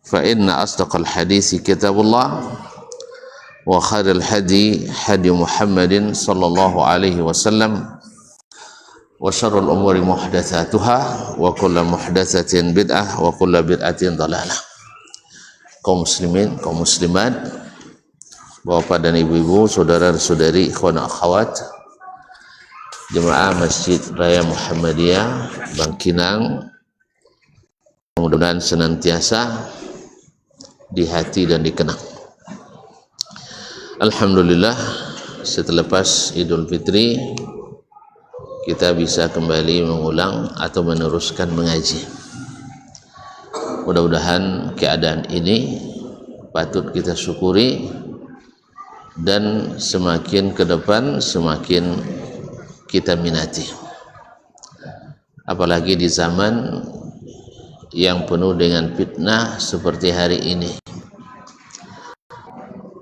فإن أصدق الحديث كتاب الله وخير الهدي هدي محمد صلى الله عليه وسلم وشر الأمور محدثاتها وكل محدثة بدعة وكل بدعة ضلالة. Kaum muslimin, kaum muslimat, bapak dan ibu-ibu, saudara-saudari, ikhwan akhwat, jemaah Masjid Raya Muhammadiyah Bangkinang, mudah-mudahan senantiasa di hati dan dikenang. Alhamdulillah, selepas Idul Fitri kita bisa kembali mengulang atau meneruskan mengaji. Mudah-mudahan keadaan ini patut kita syukuri dan semakin ke depan semakin kita minati. Apalagi di zaman yang penuh dengan fitnah seperti hari ini.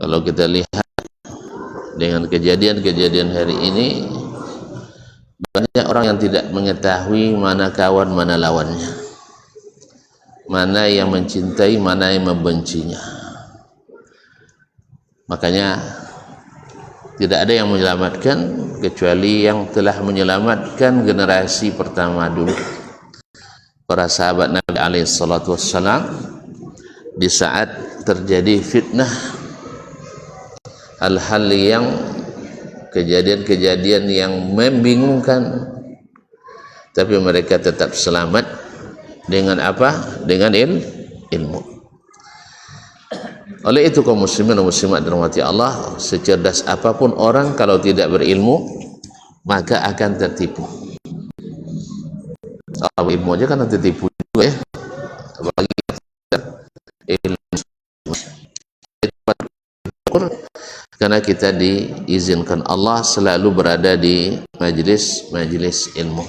Kalau kita lihat dengan kejadian-kejadian hari ini, banyak orang yang tidak mengetahui mana kawan, mana lawannya, mana yang mencintai, mana yang membencinya. Makanya tidak ada yang menyelamatkan kecuali yang telah menyelamatkan generasi pertama dulu, para sahabat Nabi alaihi salatu wassalam. Di saat terjadi fitnah, hal-hal yang kejadian-kejadian yang membingungkan, tapi mereka tetap selamat. Dengan apa? Dengan ilmu. Oleh itu kaum muslimin dan muslimat dirahmati Allah, secerdas apapun orang kalau tidak berilmu maka akan tertipu. Ilmu aja kan tertipu juga ya, apalagi ilmu. Karena kita diizinkan Allah selalu berada di majlis ilmu.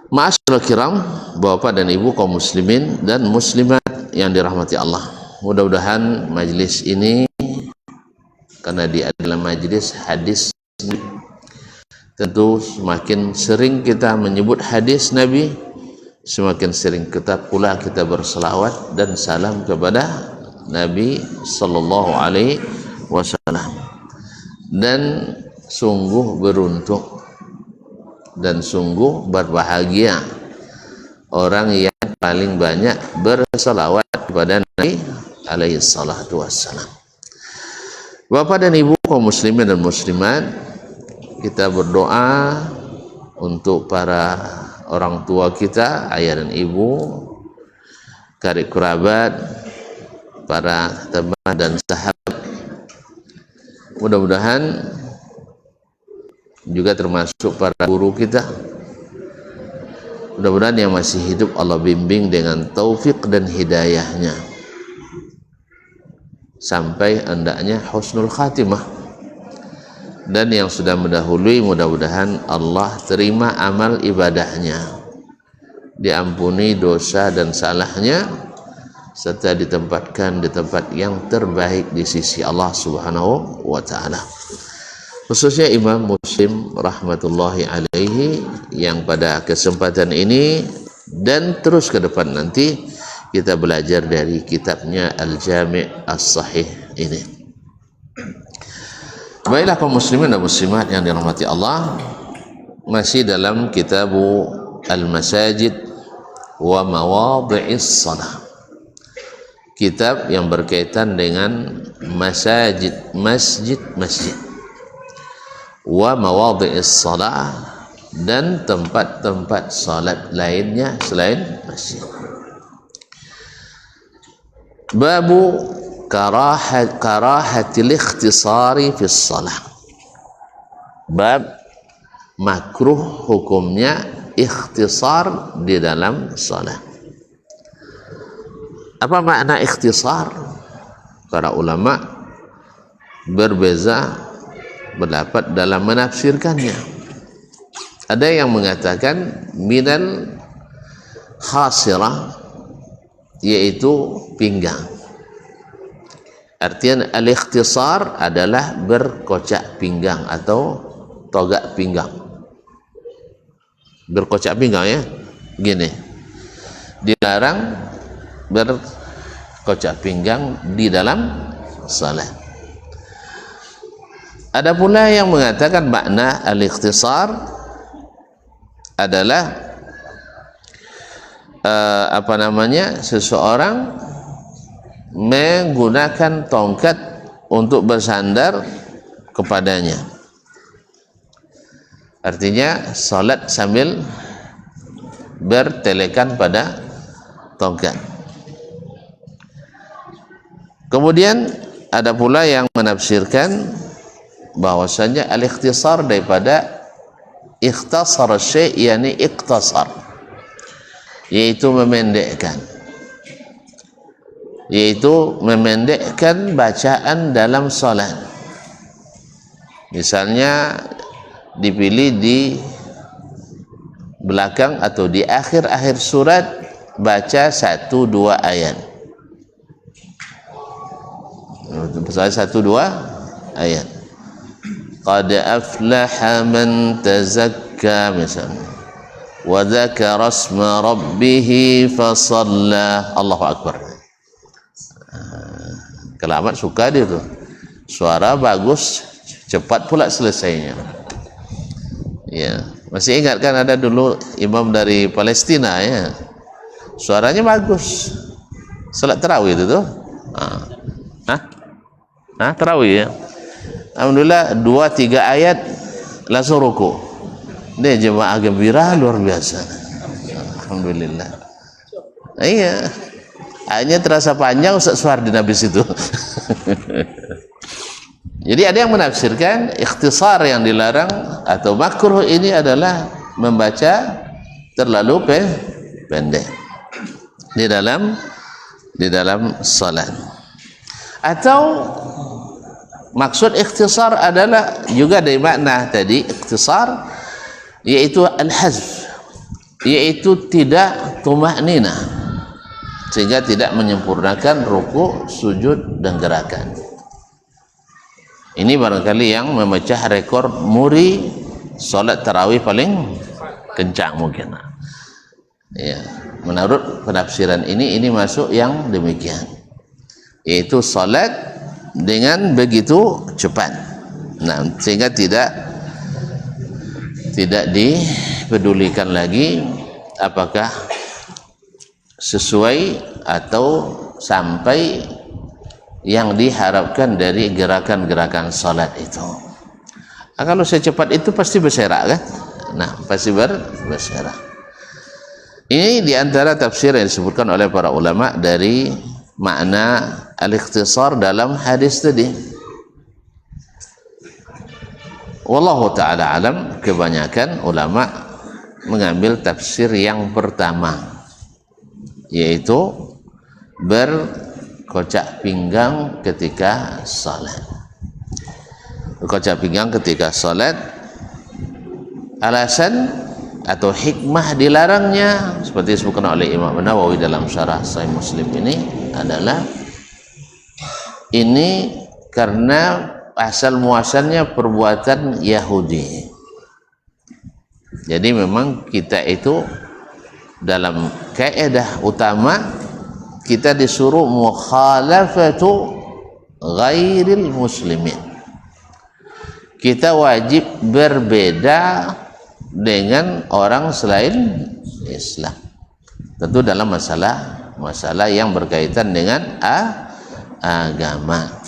Ma'asyiral kiram, bapak dan ibu kaum muslimin dan muslimat yang dirahmati Allah. Mudah-mudahan majlis ini, karena dia adalah majlis hadis, tentu semakin sering kita menyebut hadis Nabi, semakin sering pula kita berselawat dan salam kepada Nabi sallallahu alaihi wasallam. Dan sungguh beruntung dan sungguh berbahagia orang yang paling banyak berselawat kepada Nabi alaihi salatu wassalam. Bapak dan ibu kaum muslimin dan muslimat, kita berdoa untuk para orang tua kita, ayah dan ibu, karib kerabat, para teman dan sahabat. Mudah-mudahan juga termasuk para guru kita. Mudah-mudahan yang masih hidup Allah bimbing dengan taufik dan hidayahnya sampai hendaknya husnul khatimah. Dan yang sudah mendahului, mudah-mudahan Allah terima amal ibadahnya, diampuni dosa dan salahnya, serta ditempatkan di tempat yang terbaik di sisi Allah Subhanahu wa ta'ala. Khususnya Imam Muslim rahmatullahi alaihi yang pada kesempatan ini dan terus ke depan nanti kita belajar dari kitabnya Al-Jami' As-Sahih ini. Baiklah kaum muslimin dan muslimat yang dirahmati Allah, masih dalam kitabu Al-Masajid wa Mawadhi'is Shalah, kitab yang berkaitan dengan masjid wa mawadhi'is shalah, dan tempat-tempat salat lainnya selain masjid. Babu karahatil ikhtisari fis shalah. Bab makruh hukumnya ikhtisar di dalam salat. Apa makna ikhtisar? Para ulama berbeza pendapat dalam menafsirkannya. Ada yang mengatakan minal khasirah, yaitu pinggang. Artinya al-ikhtisar adalah berkocak pinggang atau togak pinggang. Berkocak pinggang ya, gini. Dilarang berkocak pinggang di dalam salat. Ada pula yang mengatakan makna al-ikhtisar adalah seseorang menggunakan tongkat untuk bersandar kepadanya. Artinya salat sambil bertelekan pada tongkat. Kemudian ada pula yang menafsirkan bahwasanya al-ikhtisar daripada ikhtasar syai', yakni ikhtasar, yaitu memendekkan bacaan dalam salat. Misalnya dipilih di belakang atau di akhir-akhir surat baca 1-2 ayat, misalnya 1-2 ayat, qad aflaha man tazakka misalnya, wa dzakara asma rabbih fasalla. Allahu akbar. Kelamat suka dia tuh, suara bagus, cepat pula selesainya. Ya, masih ingat kan ada dulu imam dari Palestina ya, suaranya bagus, salat tarawih itu tuh. Tarawih ya, alhamdulillah 2-3 ayat langsung ruku. Dia jemaah gembira luar biasa, alhamdulillah. Iya, ayatnya terasa panjang, Ustaz Suhardi habis itu. Jadi ada yang menafsirkan ikhtisar yang dilarang atau makruh ini adalah membaca terlalu pendek di dalam salat. Atau maksud ikhtisar adalah juga dari makna tadi ikhtisar, yaitu al-hazf, yaitu tidak tumahnina, sehingga tidak menyempurnakan ruku, sujud dan gerakan. Ini barangkali yang memecah rekor muri salat tarawih paling kencang mungkin. Ya, menurut penafsiran ini masuk yang demikian, yaitu salat dengan begitu cepat. Nah, sehingga tidak dipedulikan lagi apakah sesuai atau sampai yang diharapkan dari gerakan-gerakan salat itu. Kalau secepat itu pasti berserak kan? Nah, pasti berserak. Ini diantara tafsir yang disebutkan oleh para ulama dari makna al-ikhtisar dalam hadis tadi. Wallahu ta'ala alam, kebanyakan ulama mengambil tafsir yang pertama, yaitu berkocak pinggang ketika salat. Berkocak pinggang ketika salat, alasan atau hikmah dilarangnya seperti disebutkan oleh Imam Nawawi dalam syarah Sahih Muslim ini adalah ini karena asal muasalnya perbuatan Yahudi. Jadi memang kita itu dalam kaidah utama kita disuruh mukhalafatu ghairil muslimin. Kita wajib berbeda dengan orang selain Islam. Tentu dalam masalah yang berkaitan dengan agama.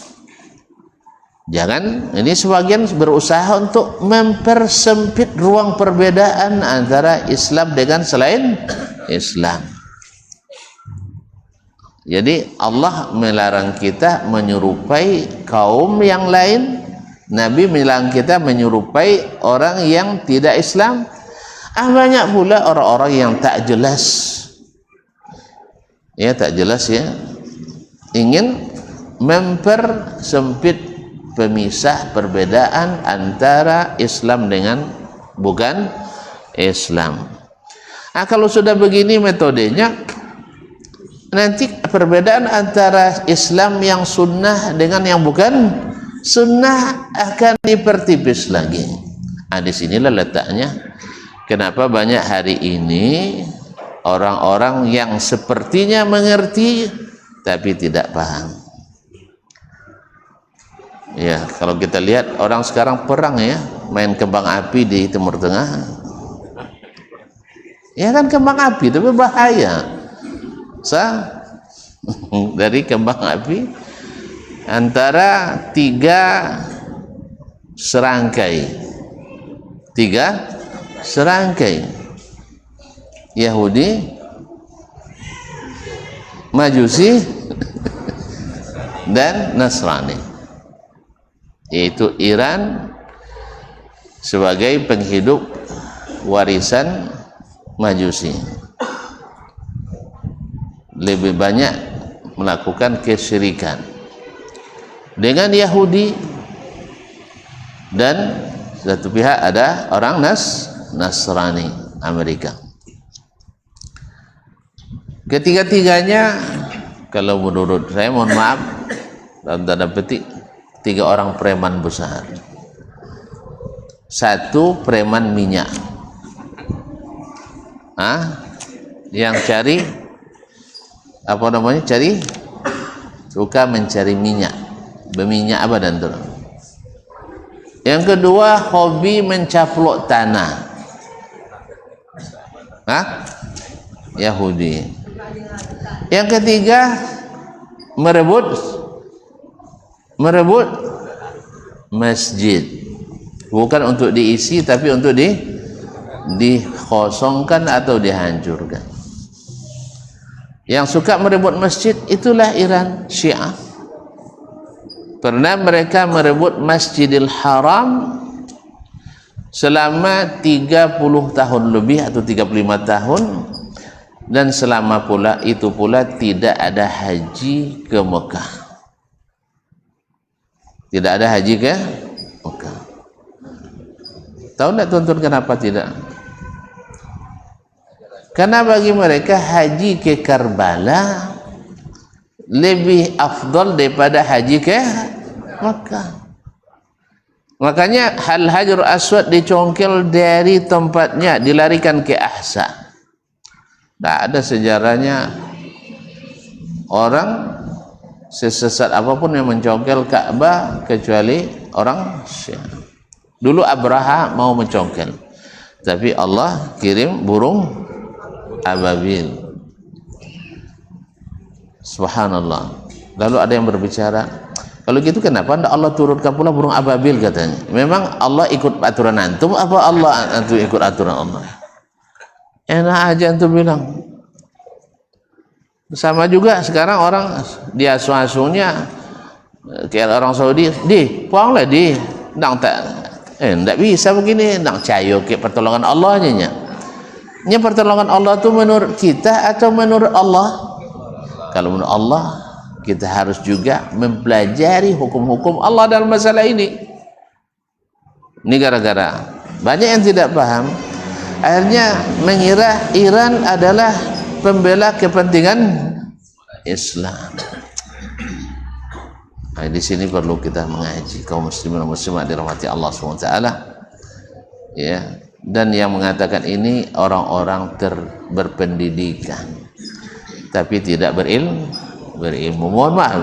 Jangan, ini sebagian berusaha untuk mempersempit ruang perbedaan antara Islam dengan selain Islam. Jadi Allah melarang kita menyerupai kaum yang lain, Nabi melarang kita menyerupai orang yang tidak Islam. Banyak pula orang-orang yang tak jelas, ya tak jelas ya, ingin mempersempit pemisah perbedaan antara Islam dengan bukan Islam. Kalau sudah begini metodenya, nanti perbedaan antara Islam yang sunnah dengan yang bukan sunnah akan dipertipis lagi. Di sinilah letaknya kenapa banyak hari ini orang-orang yang sepertinya mengerti tapi tidak paham. Ya, kalau kita lihat orang sekarang perang ya, main kembang api di Timur Tengah. Ya kan kembang api tapi bahaya. Dari kembang api antara tiga serangkai Yahudi, Majusi dan Nasrani, yaitu Iran sebagai penghidup warisan Majusi, lebih banyak melakukan kesyirikan dengan Yahudi, dan satu pihak ada orang Nasrani Amerika. Ketiga-tiganya, kalau menurut saya, mohon maaf dalam tanda petik, tiga orang preman besar. Satu preman minyak, yang cari apa namanya, suka mencari minyak, berminyak abadan tuh. Yang kedua hobi mencaplok tanah, Yahudi. Yang ketiga merebut masjid, bukan untuk diisi tapi untuk dikosongkan atau dihancurkan. Yang suka merebut masjid itulah Iran Syiah. Pernah mereka merebut Masjidil Haram selama 30 tahun lebih atau 35 tahun, dan selama itu pula tidak ada haji ke Mekah. Tidak ada haji ke Mekah. Tahu tidak tuan-tuan kenapa tidak? Karena bagi mereka haji ke Karbala lebih afdal daripada haji ke Mekah. Makanya Hajar Aswad dicongkel dari tempatnya, dilarikan ke Ahsa. Tidak ada sejarahnya orang sesesat apapun yang mencongkel Ka'bah kecuali orang Syiah. Dulu Abraha mau mencongkel, tapi Allah kirim burung ababil. Subhanallah. Lalu ada yang berbicara, kalau gitu kenapa anda Allah turunkan pula burung ababil, katanya. Memang Allah ikut aturan antum apa Allah antum ikut aturan Allah? Enak aja antum bilang. Sama juga sekarang orang dia asuh-asuhnya kayak orang Saudi, puanglah ndang tak ndak bisa begini, ndang cayo ke pertolongan Allah nya. Nya pertolongan Allah itu menurut kita atau menurut Allah? Kalau menurut Allah, kita harus juga mempelajari hukum-hukum Allah dalam masalah ini. Ini gara-gara banyak yang tidak paham, akhirnya mengira Iran adalah pembela kepentingan Islam. Nah, di sini perlu kita mengaji, kaum muslimin dan muslimat dirahmati Allah SWT. Ya, dan yang mengatakan ini orang-orang berpendidikan tapi tidak berilmu. Mohon maaf,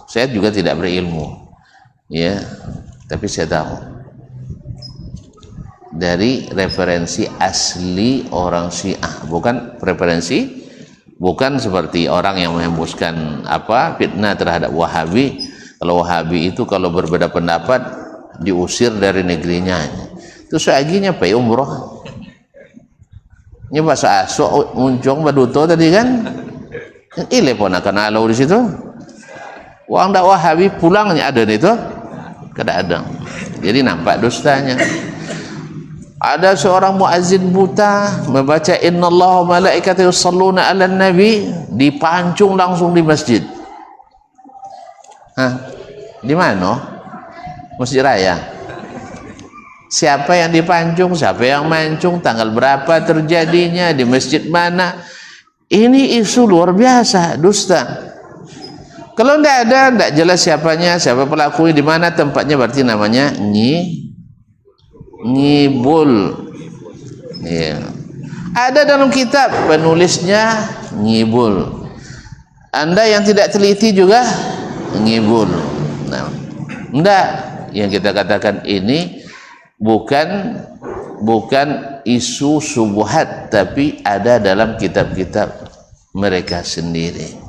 saya juga tidak berilmu, ya, tapi saya tahu dari referensi asli orang Syiah, bukan referensi, bukan seperti orang yang menghembuskan fitnah terhadap Wahabi. Kalau Wahabi itu kalau berbeda pendapat diusir dari negerinya. Itu seaginya pay umroh. Ini bahasa asok muncung baduto tadi kan. Ile pun akan alau di situ. Wang dak Wahabi pulangnya ada itu. Kadang-kadang. Jadi nampak dustanya. Ada seorang muazzin buta membaca innallaha wa malaikatahu yusholluna 'alan nabi, dipancung langsung di masjid. Di mana? Masjid Raya. Siapa yang dipancung, siapa yang mancung, tanggal berapa terjadinya, di masjid mana? Ini isu luar biasa, dusta. Kalau tidak jelas siapanya, siapa pelakunya, di mana tempatnya, berarti namanya ngibul. Ya. Ada dalam kitab, penulisnya ngibul. Anda yang tidak teliti juga ngibul. Nah, enggak, yang kita katakan ini bukan isu subuhat, tapi ada dalam kitab-kitab mereka sendiri.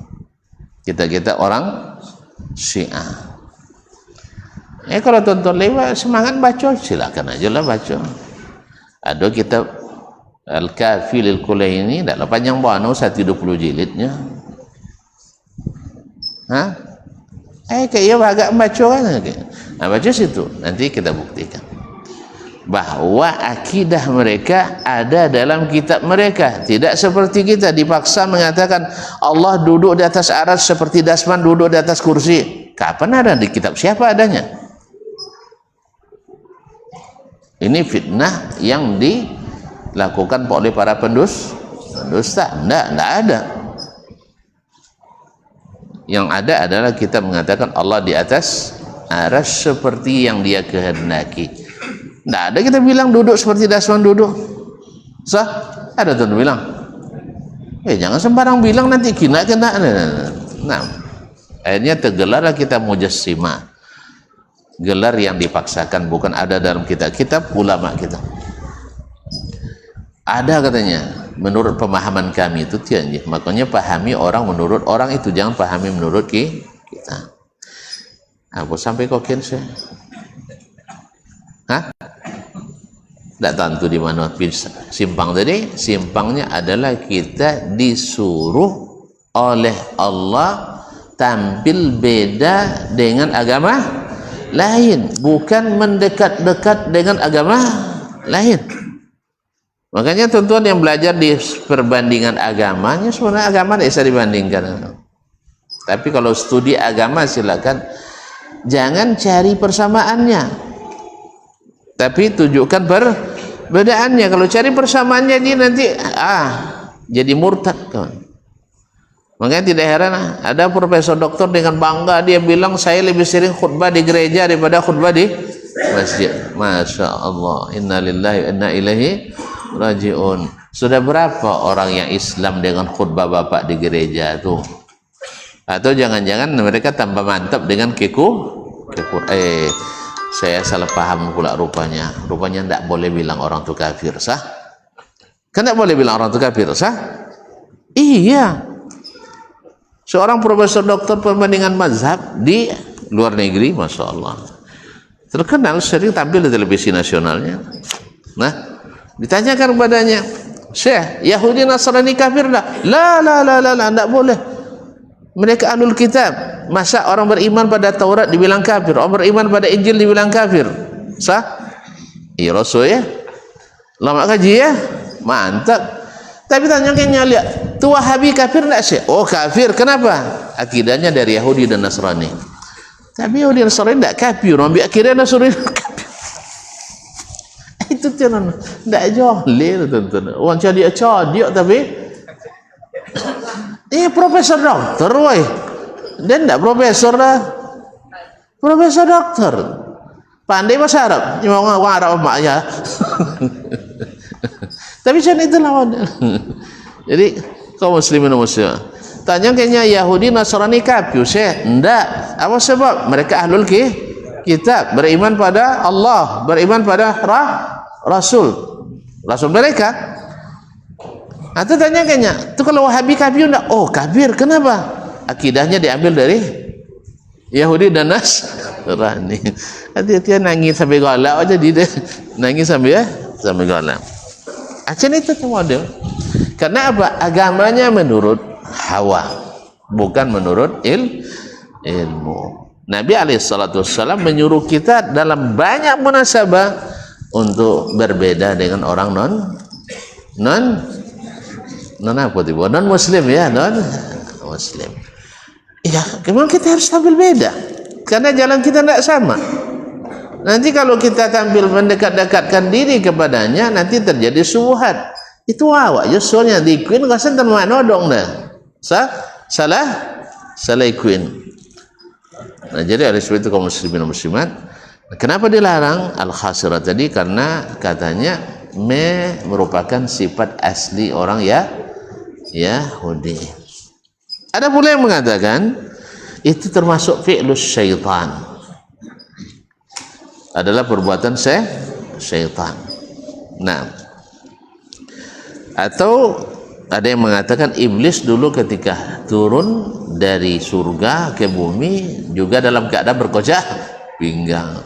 Kita orang Syiah. Kalau tonton lewat semangat baca, silakan aja lah baca. Ada kitab Al-Kafi Lil-Kulaini, dah panjang banget, 120 jilidnya. Kayak agak baca kan? Nah, baca situ, nanti kita buktikan bahwa akidah mereka ada dalam kitab mereka. Tidak seperti kita dipaksa mengatakan Allah duduk di atas arsy seperti dasman duduk di atas kursi. Kapan ada di kitab siapa adanya? Ini fitnah yang dilakukan oleh para pendusta. Enggak ada. Yang ada adalah kita mengatakan Allah di atas arsy seperti yang Dia kehendaki. Enggak ada kita bilang duduk seperti dasman duduk. Sah? Ada tuh bilang. Jangan sembarang bilang nanti kena. Nah, akhirnya tergelarlah kita mujassimah. Gelar yang dipaksakan, bukan ada dalam kitab ulama kita. Ada katanya, menurut pemahaman kami itu tianjih. Makanya pahami orang menurut orang itu, jangan pahami menurut kita. Apa sampai kokin sih? Tidak tentu di mana simpang tadi. Simpangnya adalah kita disuruh oleh Allah tampil beda dengan agama lain, bukan mendekat-dekat dengan agama lain. Makanya tuan-tuan yang belajar di perbandingan agamanya, sebenarnya agama tidak bisa dibandingkan. Tapi kalau studi agama silakan, jangan cari persamaannya, tapi tunjukkan perbedaannya. Kalau cari persamaannya dia nanti jadi murtad kawan. Makanya tidak heran ada profesor doktor dengan bangga dia bilang saya lebih sering khutbah di gereja daripada khutbah di masjid. Masya Allah, inna lillahi wa inna ilaihi raji'un. Sudah berapa orang yang Islam dengan khutbah bapak di gereja tuh? Atau jangan-jangan mereka tambah mantap dengan saya salah paham pula rupanya tidak boleh bilang orang itu kafir, sah? Kan tidak boleh bilang orang itu kafir, sah? Iya. Seorang profesor doktor perbandingan mazhab di luar negeri, Masya Allah, terkenal, sering tampil di televisi nasionalnya. Nah, ditanyakan kepadanya, Syekh, Yahudi Nasrani kafir tak? La, tidak boleh. Mereka ahlul kitab. Masa orang beriman pada Taurat dibilang kafir, orang beriman pada Injil dibilang kafir? Sah? Iya Rasul ya. Lama kaji ya, mantap. Tapi tanya lihat, tu Wahabi kafir tak sih? Oh kafir, kenapa? Akidahnya dari Yahudi dan Nasrani. Tapi Yahudi dan Nasrani tak kafir, ambil akidahnya Nasrani kafir. Itu tidak jahil tuan-tuan. Orang cadiak tapi profesor doktor, woi. Dan tak profesor dah. Profesor doktor. Pandai bahasa Arab. Cuma orang Arab maknya. Tapi macam itulah. Jadi kaum muslimin dan muslimat, tanya kayaknya Yahudi Nasrani kafir, tidak. Apa sebab? Mereka ahlul kitab, beriman pada Allah, beriman pada Rasul mereka. Atau tanya kayaknya, tu kalau Wahabi kafir tidak? Oh kafir, kenapa? Akidahnya diambil dari Yahudi dan Nasrani. Hati-hati nangis sampai galak aja dia nangis sampai galak. Macam itu model. Karena apa? Agamanya menurut hawa, bukan menurut ilmu. Nabi SAW menyuruh kita dalam banyak munasabah untuk berbeda dengan orang non muslim ya, non muslim. Ya, memang kita harus tampil beda karena jalan kita tidak sama. Nanti kalau kita tampil mendekat-dekatkan diri kepadanya, nanti terjadi syubhat. Itu awak soalnya dikuin kasan termana dong dah. Salah ikuin. Nah, jadi oleh sebab itu kaum muslimin dan muslimat, kenapa dilarang al-khasirah tadi? Karena katanya merupakan sifat asli orang Yahudi. Ada pula yang mengatakan itu termasuk fi'lus syaitan, adalah perbuatan syaitan. Nah, atau ada yang mengatakan iblis dulu ketika turun dari surga ke bumi juga dalam keadaan berkocak pinggang.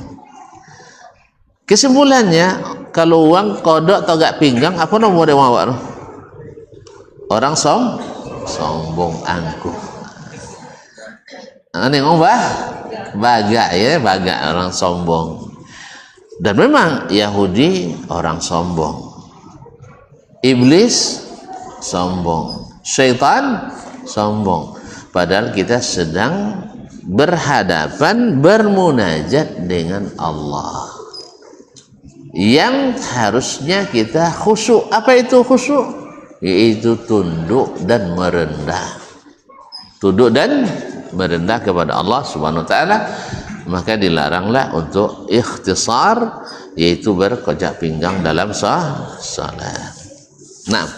Kesimpulannya, kalau uang kodok atau gak pinggang, apa nomor dia mawak? Orang sombong angkuh. Ini ngomong bagak ya, bagak orang sombong. Dan memang Yahudi orang sombong, iblis sombong, syaitan sombong. Padahal kita sedang berhadapan bermunajat dengan Allah yang harusnya kita khusyuk. Apa itu khusyuk? Yaitu tunduk dan merendah, tunduk dan merendah kepada Allah Subhanahu wa taala. Maka dilaranglah untuk ikhtisar, yaitu berkojak pinggang dalam salat. Nah,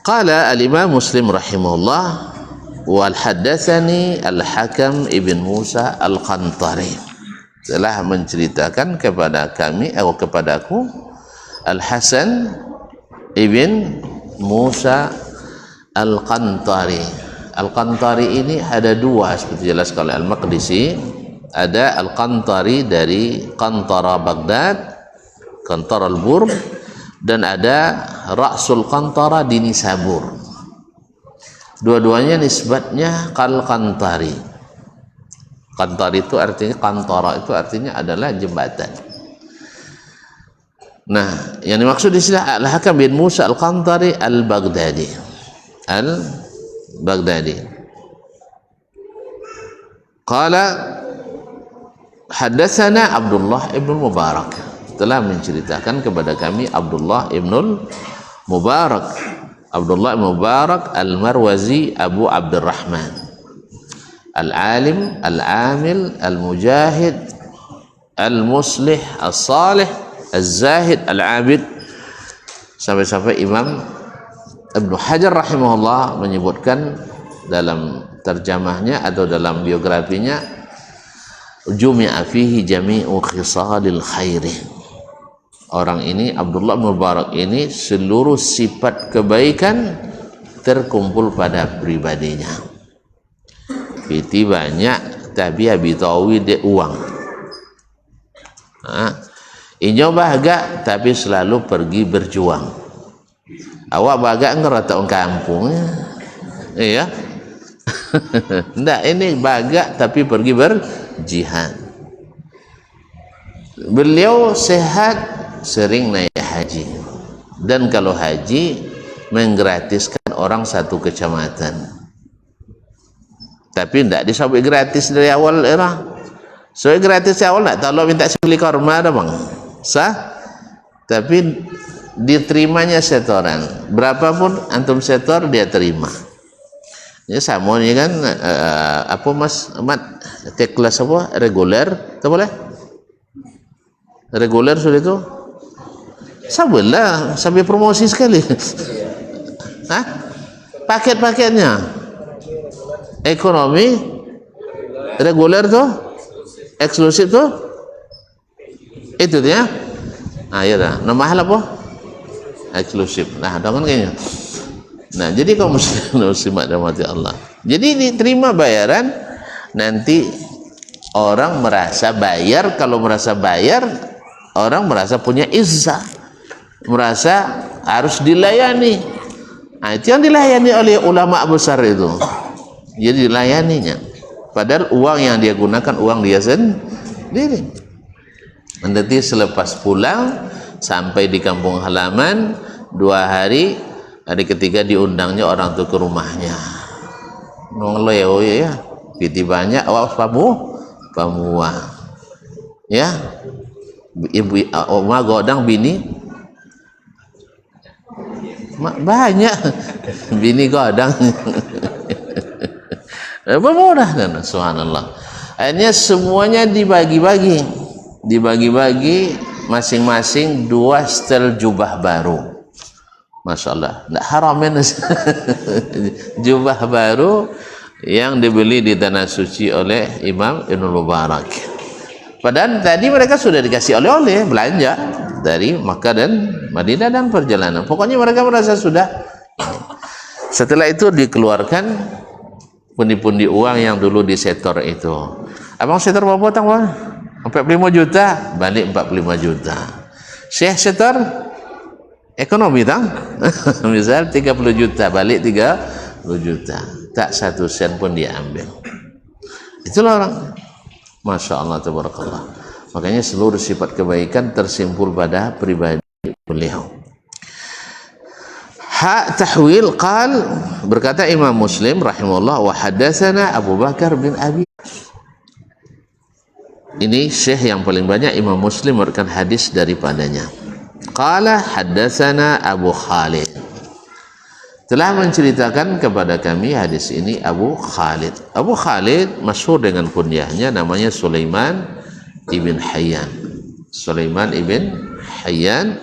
qala al-Imam Muslim rahimahullah wal haddatsani al-Hakam ibn Musa al-Qantari, telah menceritakan kepada kami atau kepadaku Al-Hasan ibn Musa al-Qantari. Al-Qantari ini ada dua seperti jelas oleh Al-Maqdisi. Ada Al-Qantari dari Qantara Baghdad, Qantara al-Burm, dan ada Ra'sul Qantara di Nisabur. Dua-duanya nisbatnya Qal-Qantari. Qantari itu artinya, Qantara itu artinya adalah jembatan. Nah, yang dimaksud di sini Al-Hakam bin Musa al-Qantari al-Baghdadi. Al-Baghdadi. Qala haddatsana Abdullah ibn Mubarak, telah menceritakan kepada kami Abdullah ibn Mubarak. Abdullah ibn Mubarak al-Marwazi Abu Abdurrahman, al-alim, al-amil, al-mujahid, al-muslih, al-salih, al-zahid, al-abid. Sampai-sampai Imam Ibnu Hajar rahimahullah menyebutkan dalam terjemahnya atau dalam biografinya, jumi'a fihi jami'u khisalil khairi. Orang ini, Abdullah bin Mubarak ini, seluruh sifat kebaikan terkumpul pada pribadinya. Piti banyak tapi habitawi dia uang. Inyo bahagia tapi selalu pergi berjuang. Awak bahagia ngerata orang kampung, iya. Ndak, ini bahagia tapi pergi berjihad. Beliau sehat, sering naik haji, dan kalau haji menggratiskan orang satu kecamatan. Tapi tidak disabit gratis dari awal era. So gratis dari awal nak tahu minta beli korma dah bang, sah. Tapi diterimanya setoran, berapapun antum setor dia terima. Ya sama ni kan, apa Mas Ahmad, kelas apa reguler, tak boleh? Reguler sudah itu, sabarlah sampai promosi sekali. Hah? Paket-paketnya, ekonomi, reguler tu, eksklusif tu, itu dia. Ya dah, nama hal apa? Eksklusif. Nah, dengan kayaknya. Nah, jadi kaum muslimat rahmati Allah. Jadi diterima bayaran, nanti orang merasa bayar. Kalau merasa bayar, orang merasa punya izzah, merasa harus dilayani. Nah, itu yang dilayani oleh ulama besar itu. Jadi dilayaninya. Padahal uang yang dia gunakan uang dia sendiri. Nanti selepas pulang sampai di kampung halaman 2 hari, hari ketiga diundangnya orang tu ke rumahnya. Nongloyo ya, piti banyak awak pamua. Ya, ibu oma godang bini banyak, bini godang. Bermurah kan, subhanallah. Akhirnya semuanya dibagi-bagi masing-masing 2 setel jubah baru. Masya Allah, tidak haramin jubah baru yang dibeli di tanah suci oleh Imam Ibnul Mubarak. Padahal tadi mereka sudah dikasih oleh-oleh belanja dari Makkah dan Madinah dan perjalanan. Pokoknya mereka merasa sudah. Setelah itu dikeluarkan pundi-pundi uang yang dulu disetor itu. Abang setor berapa tang, Bang? 45 juta, balik 45 juta. Syekh setor ekonomi tang. Misal 30 juta, balik 30 juta. Tak 1 sen pun dia ambil. Itulah orang. Masya Allah, tabarakallah. Makanya seluruh sifat kebaikan tersimpul pada pribadi beliau. Hak tahwil qal, berkata Imam Muslim rahimahullah, wa hadatsana Abu Bakar bin Abi. Ini syekh yang paling banyak Imam Muslim meriwayatkan hadis daripadanya. Qala hadatsana Abu Khalid, telah menceritakan kepada kami hadis ini Abu Khalid. Abu Khalid masyhur dengan kunyahnya, namanya Sulaiman ibn Hayyan. Sulaiman ibn Hayyan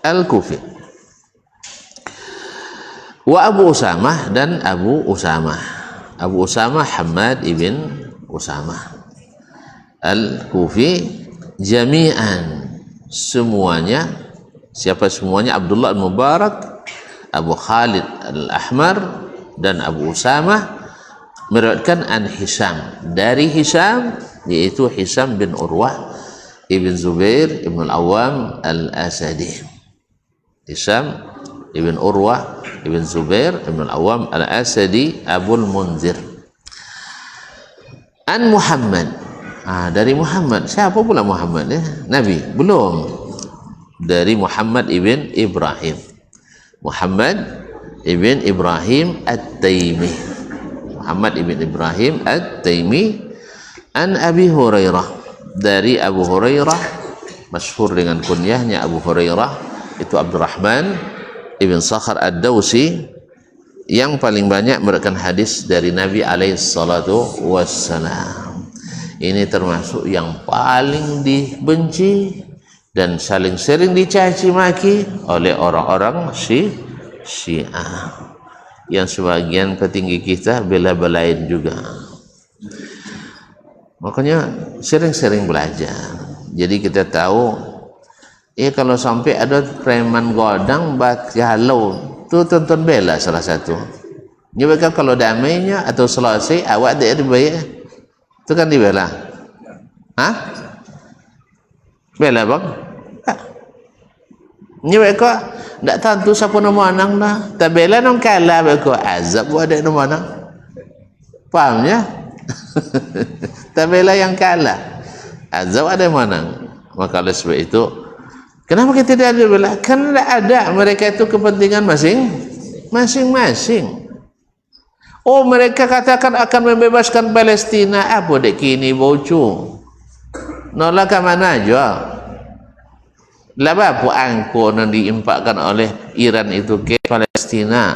Al-Kufi. Wa Abu Usamah, dan Abu Usamah. Abu Usamah Hamad ibn Usamah Al-Kufi, jami'an, semuanya. Siapa semuanya? Abdullah Al-Mubarak, Abu Khalid Al-Ahmar, dan Abu Usamah meriwayatkan an Hisham, dari Hisham, yaitu Hisham bin Urwah ibn Zubair ibn Al-Awwam Al-Asadi. Hisham ibn Urwah ibn Zubair ibn Al-Awwam Al-Asadi Abul Munzir. An Muhammad, dari Muhammad. Siapa pula Muhammad? Nabi? Belum. Dari Muhammad ibn Ibrahim. Muhammad ibn Ibrahim At-Taimi. Muhammad ibn Ibrahim At-Taimi. An Abi Hurairah, dari Abu Hurairah, masyhur dengan kunyahnya Abu Hurairah, itu Abdurrahman ibn Sakhar Ad-Dawsi, yang paling banyak meriwayatkan hadis dari Nabi alaihi salatu wassalam. Ini termasuk yang paling dibenci dan saling sering dicaci maki oleh orang-orang Syiah, yang sebagian petinggi kita bela-belain juga. Makanya sering-sering belajar. Jadi kita tahu, kalau sampai ada preman godang halau, tu tonton bela salah satu. Jadi kalau damainya atau selesai awak dia dibayar, itu kan dibela. Hah? Bela bang? Ini mereka tidak tentu siapa nama anak lah. Tak bela nong kalah mereka azab buat ada nama anak. Fahamnya? Tak bela yang kalah, azab ada mana? Maka oleh sebab itu, kenapa kita tidak ada bela? Karena tidak ada, mereka itu kepentingan masing-masing. Oh, mereka katakan akan membebaskan Palestina. Apa dek kini bocu? Nolak ke mana aja? Laba apa angko yang diimpakkan oleh Iran itu ke Palestina?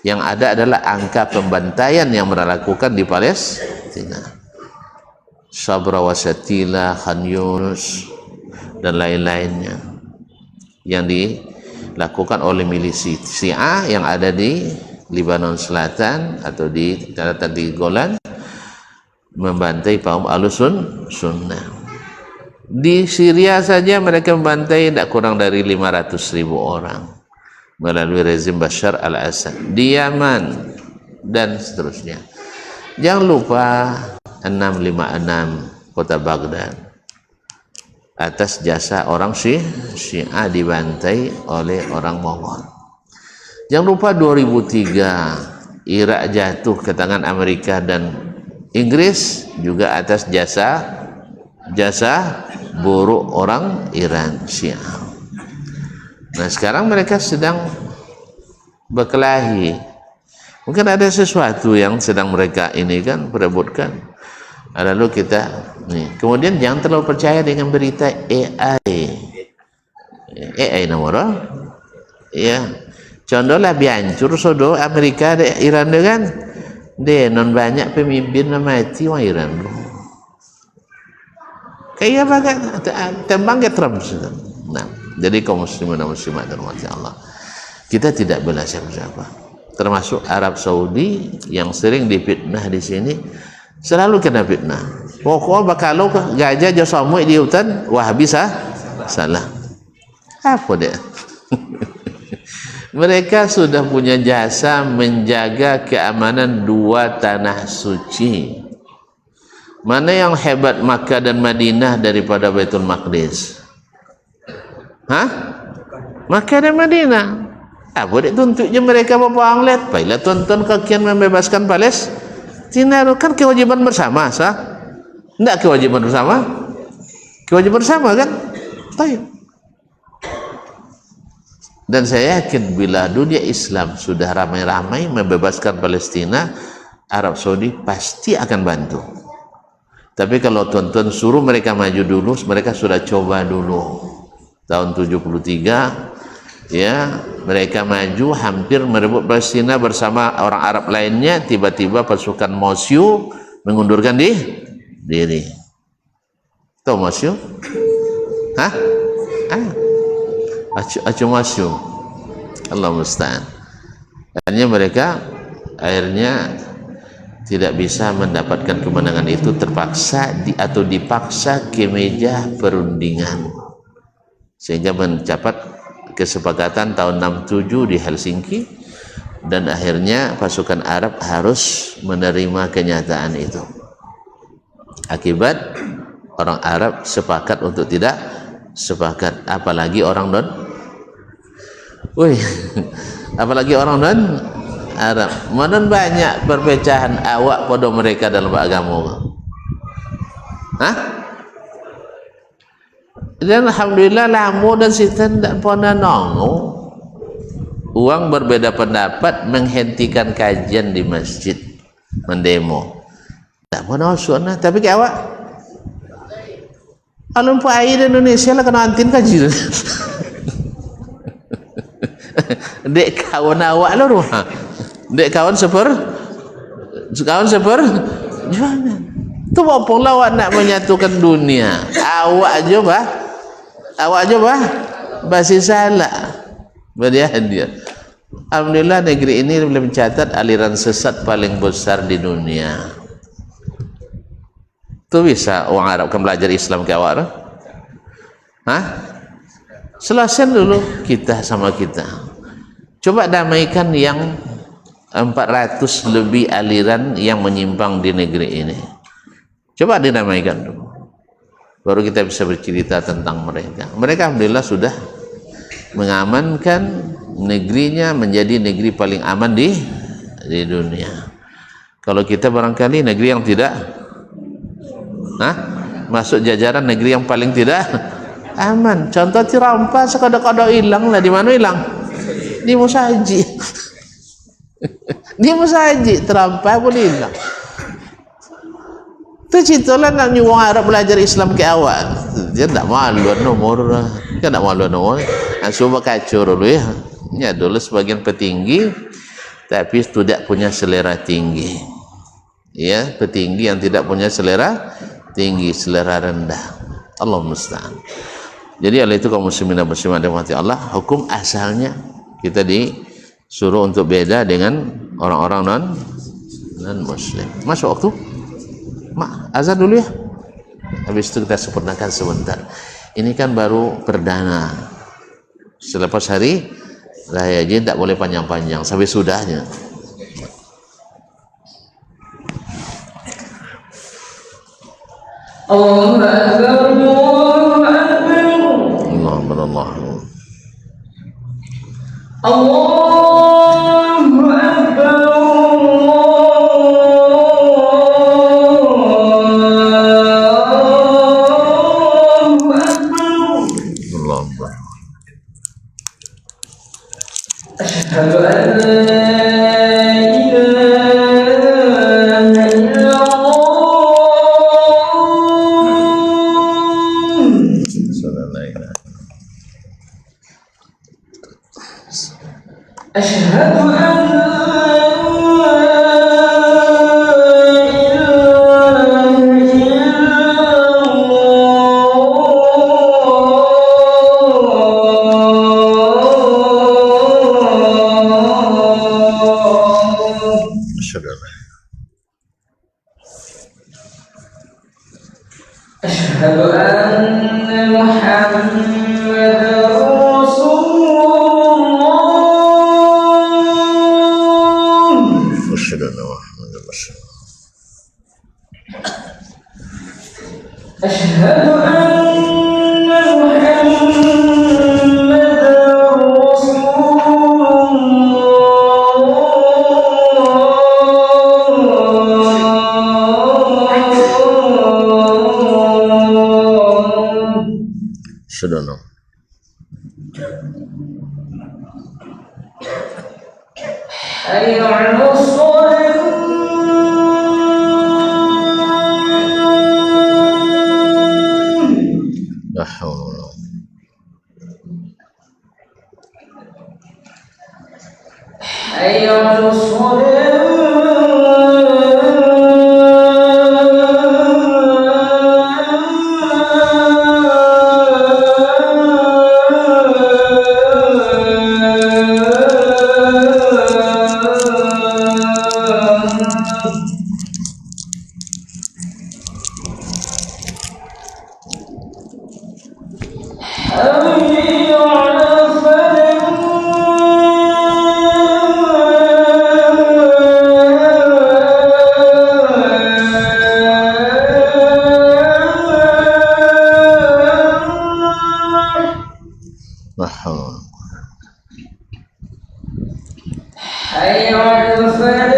Yang ada adalah angka pembantaian yang mereka lakukan di Palestina. Sabra Wasatila, Khan Yunus, dan lain-lainnya yang dilakukan oleh milisi Syiah yang ada di Lebanon Selatan atau di daratan di Golan, membantai kaum Ahlussunnah. Di Syria saja mereka membantai tidak kurang dari 500.000 orang melalui rezim Bashar al-Assad. Di Yaman dan seterusnya. Jangan lupa 656 kota Baghdad, atas jasa orang Syiah dibantai oleh orang Mongol. Jangan lupa 2003 Irak jatuh ke tangan Amerika dan Inggris juga atas jasa buruk orang Iran Syiah. Nah, sekarang mereka sedang berkelahi. Mungkin ada sesuatu yang sedang mereka ini kan perebutkan. Lalu kita kemudian jangan terlalu percaya dengan berita AI nama ya. Contohlah biancur sodo Amerika dan Iran dengan non banyak pemimpin mati orang Iran. Kayak bagai tembang ke Trump. Nah, jadi kaum muslimin dan muslimat dirahmati Allah, kita tidak bela siapa-siapa, termasuk Arab Saudi yang sering difitnah di sini, selalu kena fitnah. Pokoknya kalau gajah jauh samui di hutan, wah bisa salah. Apa dia? Mereka sudah punya jasa menjaga keamanan dua tanah suci. Mana yang hebat Makkah dan Madinah daripada Baitul Maqdis? Hah? Makkah dan Madinah. Apa dia tuntuknya mereka apa anglet? Baiklah tonton kakian membebaskan Palestina, kan kewajiban bersama, sah? Enggak kewajiban bersama? Kewajiban bersama kan? Baik. Dan saya yakin bila dunia Islam sudah ramai-ramai membebaskan Palestina, Arab Saudi pasti akan bantu. Tapi kalau tuan-tuan suruh mereka maju dulu, mereka sudah coba dulu. Tahun 73, ya, mereka maju hampir merebut Palestina bersama orang Arab lainnya, tiba-tiba pasukan Mosyu mengundurkan diri. Tahu Mosyu? Hah? Acu Mosyu. Allah musta'an. Akhirnya mereka tidak bisa mendapatkan kemenangan itu, terpaksa atau dipaksa ke meja perundingan, sehingga mencapai kesepakatan tahun 67 di Helsinki, dan akhirnya pasukan Arab harus menerima kenyataan itu. Akibat orang Arab sepakat untuk tidak sepakat, apalagi orang apalagi orang Arab. Mana banyak perpecahan awak pada mereka dalam agama. Hah? Dan alhamdulillah lama dan kita tidak pernah nongol. Uang berbeda pendapat menghentikan kajian di masjid, mendemo. Tak pernah sunnah, tapi ke awak kalau air Indonesia lah kena antin kaji. Dek kawan awak lah rumah. Dek kawan jangan. Tu apa awak nak menyatukan dunia? Awak aja bah basi salah. Dia. Alhamdulillah negeri ini boleh mencatat aliran sesat paling besar di dunia. Tu bisa orang Arab kan belajar Islam ke awak? Hah? Selesai dulu kita sama kita. Coba damaikan yang 400 lebih aliran yang menyimpang di negeri ini. Coba didamaikan dulu. Baru kita bisa bercerita tentang mereka. Mereka alhamdulillah sudah mengamankan negerinya menjadi negeri paling aman di dunia. Kalau kita barangkali negeri yang tidak masuk jajaran negeri yang paling tidak aman. Contoh dirampas kadang-kadang hilang lah. Di mana hilang? Di Musaji. Dia musaji terampai boleh hilang. Tu ceritalah nak nyuruh Arab belajar Islam ke awal. Dia tak malu nomor. Dia tak malu nomor. Coba kacau dulu ya. Ya dulu sebagian petinggi tapi tidak punya selera tinggi. Ya, petinggi yang tidak punya selera tinggi, selera rendah. Allah musta'an. Jadi oleh itu kaum muslimin dan muslimat dirahmati Allah, hukum asalnya kita disuruh untuk beda dengan orang-orang non muslim. Masuk waktu? Azan dulu ya. Habis itu kita sempurnakan sebentar. Ini kan baru perdana. Selepas hari raya jadi tak boleh panjang-panjang sampai sudahnya. Allahu Akbar, Allahu Akbar. Allahu Akbar. Asyhadu an la ilaha illallah. أشهد أن محمدا رسول الله أشهد أن محمدا رسول الله أشهد أن محمدا رسول الله أشهد أن حي على الصلاة لا حول ولا قوة حي على الصلاة حي على الفلاح لا حول ولا قوة حي على الفلاح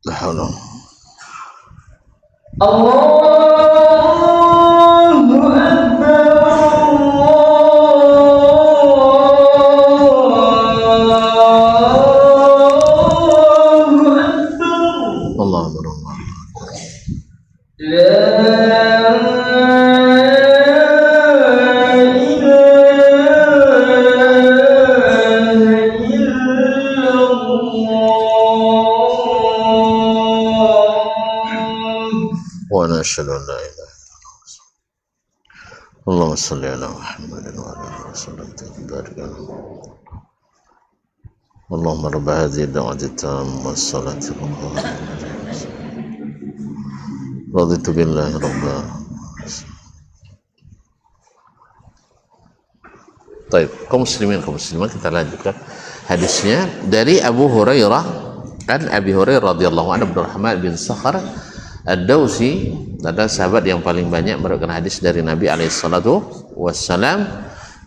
لا حول ولا قوة الله أكبر الله أكبر الله أكبر الله لا إله إلا الله وأنا أشهد أن لا إله إلا الله اللهم صل على محمد وعلى آله وسلم وبارك على محمد اللهم رب هذه الدعوة التامة والصلاة القائمة رضيت بالله ربا. Baik, kaum muslimin kaum muslimat, kita lanjutkan hadisnya dari Abu Hurairah. Kan Abi Hurairah radhiyallahu anhu, Abdurrahman bin Sakhar Ad-Dausi adalah sahabat yang paling banyak meriwayatkan hadis dari Nabi alaihi salatu wassalam,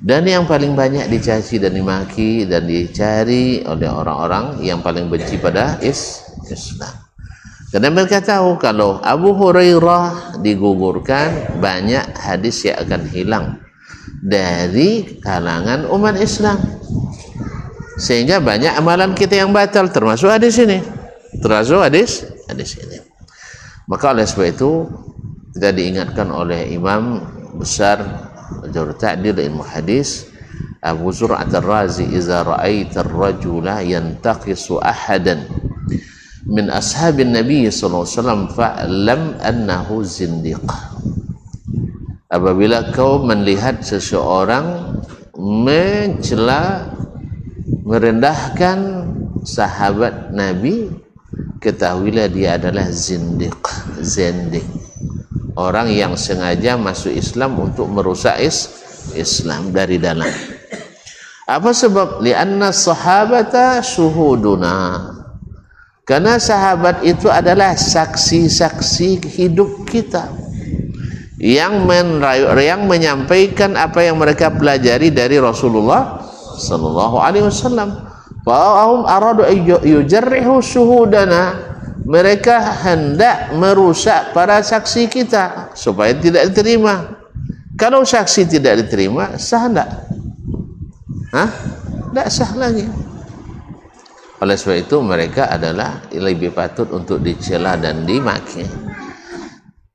dan yang paling banyak dicaci dan dimaki dan dicari oleh orang-orang yang paling benci pada Islam. Karena mereka tahu kalau Abu Hurairah digugurkan, banyak hadis yang akan hilang dari kalangan umat Islam, sehingga banyak amalan kita yang batal, termasuk hadis ini, hadis ini. Maka oleh sebab itu kita diingatkan oleh Imam besar Jarh Ta'dil ilmu hadis Abu Zur'at Ar-Razi, "Iza ra'aita ar-rajula yantaqisu ahadan min ashabin Nabi sallallahu alaihi wasallam fa'lam annahu zindiq." Apabila kau melihat seseorang mencela, merendahkan sahabat Nabi, ketahuilah dia adalah zindiq, orang yang sengaja masuk Islam untuk merusak Islam dari dalam. Apa sebab? Lianna sahabata syuhuduna, karena sahabat itu adalah saksi-saksi hidup kita yang menyampaikan apa yang mereka pelajari dari Rasulullah sallallahu alaihi wasallam. Fa'ahum aradu yujarrihu syuhudana, mereka hendak merusak para saksi kita supaya tidak diterima. Kalau saksi tidak diterima, sah enggak? Tidak sah lagi. Oleh sebab itu mereka adalah lebih patut untuk dicela dan dimaki.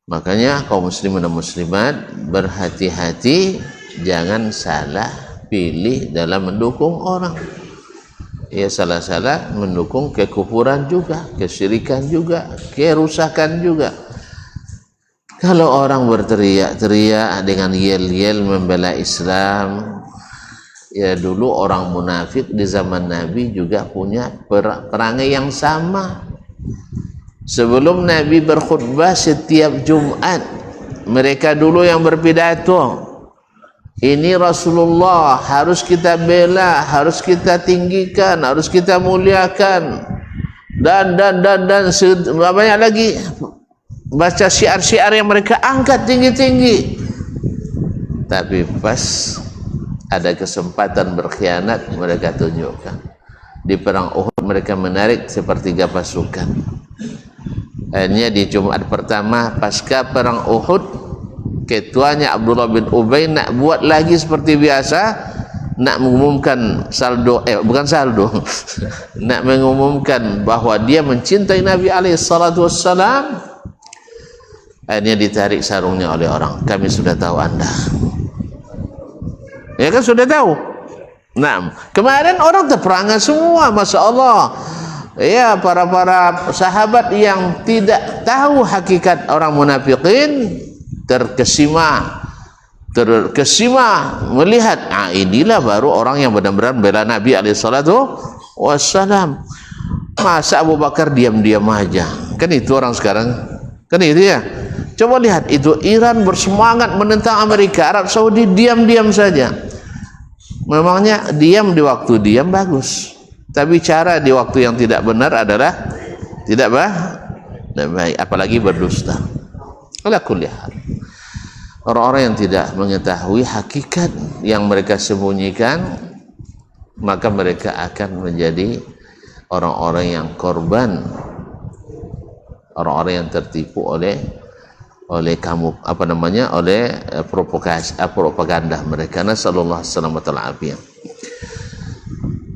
Makanya kaum muslimin dan muslimat, berhati-hati, jangan salah pilih dalam mendukung orang. Ya, salah-salah mendukung kekufuran juga, kesyirikan juga, kerusakan juga. Kalau orang berteriak-teriak dengan yel-yel membela Islam, ya dulu orang munafik di zaman Nabi juga punya perangai yang sama. Sebelum Nabi berkhutbah setiap Jumat, mereka dulu yang berpidato, ini Rasulullah, harus kita bela, harus kita tinggikan, harus kita muliakan, dan banyak lagi baca syiar-syiar yang mereka angkat tinggi-tinggi. Tapi pas ada kesempatan berkhianat, mereka tunjukkan. Di perang Uhud mereka menarik sepertiga pasukan. Akhirnya di Jumat pertama pasca perang Uhud, ketuanya Abdullah bin Ubay nak buat lagi seperti biasa, nak mengumumkan nak mengumumkan bahwa dia mencintai Nabi SAW. Akhirnya ditarik sarungnya oleh orang. Kami sudah tahu Anda. Ya kan, sudah tahu. Nah, kemarin orang terperangah semua, Masya Allah. Ya, para sahabat yang tidak tahu hakikat orang munafikin terkesima melihat, inilah baru orang yang benar-benar bela Nabi SAW. Masa Abu Bakar diam-diam aja? Kan itu orang sekarang, kan itu ya. Coba lihat, itu Iran bersemangat menentang Amerika, Arab Saudi diam-diam saja. Memangnya diam di waktu diam bagus, tapi cara di waktu yang tidak benar adalah tidak baik, apalagi berdusta. Ala kulli hal, orang-orang yang tidak mengetahui hakikat yang mereka sembunyikan, maka mereka akan menjadi orang-orang yang korban, orang-orang yang tertipu oleh propaganda mereka. Nasallallahu alaihi wasallam.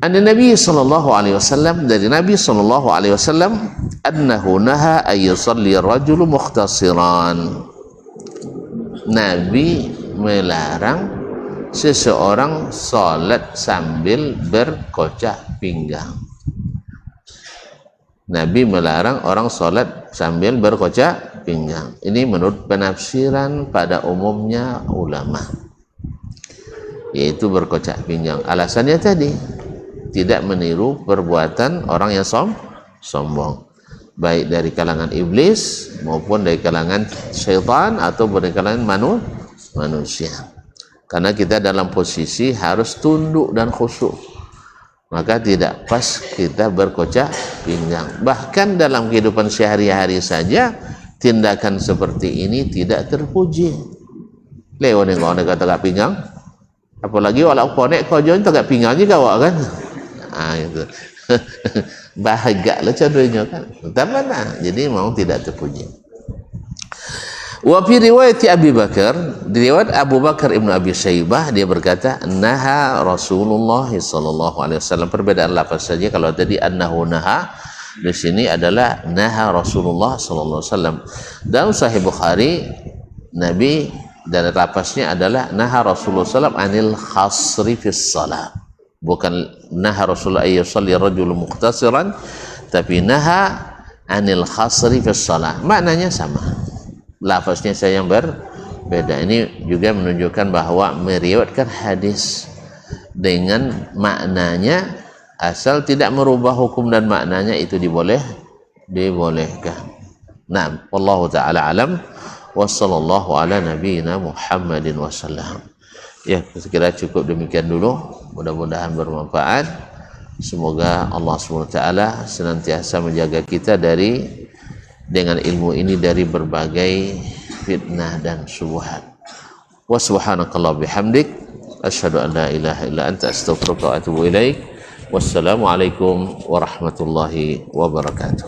Nabi sallallahu alaihi wasallam, dari Nabi sallallahu alaihi wasallam, annahu naha ay yusalli ar-rajulu mukhtasiran. Nabi melarang seseorang salat sambil berkocak pinggang. Nabi melarang orang salat sambil berkocak pinggang. Ini menurut penafsiran pada umumnya ulama, yaitu berkocak pinggang. Alasannya tadi, tidak meniru perbuatan orang yang sombong, baik dari kalangan iblis maupun dari kalangan syaitan atau dari kalangan manusia. Karena kita dalam posisi harus tunduk dan khusyuk, maka tidak pas kita berkocak pinggang. Bahkan dalam kehidupan sehari-hari saja tindakan seperti ini tidak terpuji. Lewat dengan orang kata tak pinggang, apalagi walau konek kau join tak pinggang juga awak kan. Itu bahagia lah contohnya kan. Mana? Jadi memang tidak terpuji. Wa fi riwayat Abi Bakar, di riwayat Abu Bakar Ibnu Abi Syaibah, dia berkata, naha Rasulullah sallallahu alaihi wasallam. Perbedaan lafaz saja. Kalau tadi annahu naha, di sini adalah naha Rasulullah sallallahu alaihi wasallam. Dalam Sahih Bukhari, Nabi dan lafaznya adalah naha Rasulullah sallallahu anil khasri fis salat. Bukan naha Rasulullah ay yusalli rajul muqtasiran, tapi naha anil khasri fis salat. Maknanya sama. Lafaznya saya yang berbeda. Ini juga menunjukkan bahwa meriwayatkan hadis dengan maknanya, asal tidak merubah hukum dan maknanya, itu dibolehkan. Nah, wallahu taala alam, wa sallallahu ala nabiyyina Muhammadin wasallam. Ya, sekira cukup demikian dulu. Mudah-mudahan bermanfaat. Semoga Allah SWT senantiasa menjaga kita dengan ilmu ini dari berbagai fitnah dan syubhat. Wa subhanakallah bihamdik, asyhadu an la ilaha illa anta, astaghfiruka wa atubu ilaik. Wassalamualaikum warahmatullahi wabarakatuh.